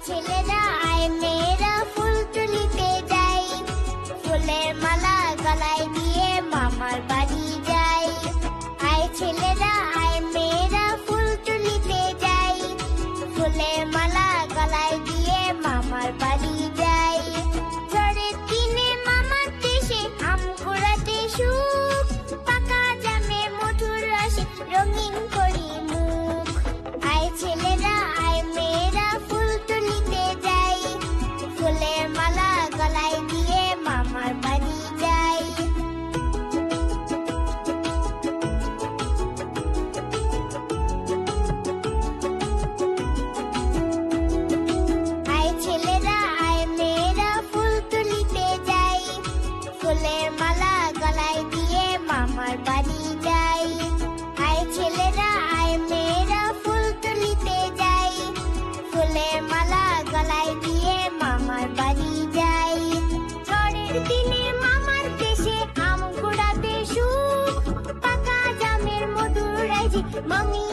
ছেলেরা আয় মেয়েরা ফুল তুলিতে যাই, ফুলের মালা গলায় দিয়ে মামার বাড়ি যাই। আয় ছেলেরা আয় মেয়েরা ফুল তুলিতে যাই, ফুলের মালা গলায় দিয়ে মামার বাড়ি যাই। ঝড়ের দিনে মামার দেশে আম কুড়াতে সুখ, পাকা জামে মধুর রসে রঙিন করি মুখ। আয় ছেলেরা আয় মেয়েরা ফুল তুলিতে যাই, ফুলের মালা গলায় দিয়ে মামার বাড়ি যাই। আয় ছেলেরা আয় মেয়েরা ফুল তুলিতে যাই, ফুলের মালা গলায় দিয়ে মামার বাড়ি যাই। আয় ছেলেরা আয় মেয়েরা ফুল তুলিতে যাই, ফুলের মালা গলায় দিয়ে মামার বাড়ি যাই। ঝড়ের দিনে মামার দেশে আম কুড়াতে সুখ, পাকা জামের মধুর রাইজে মামি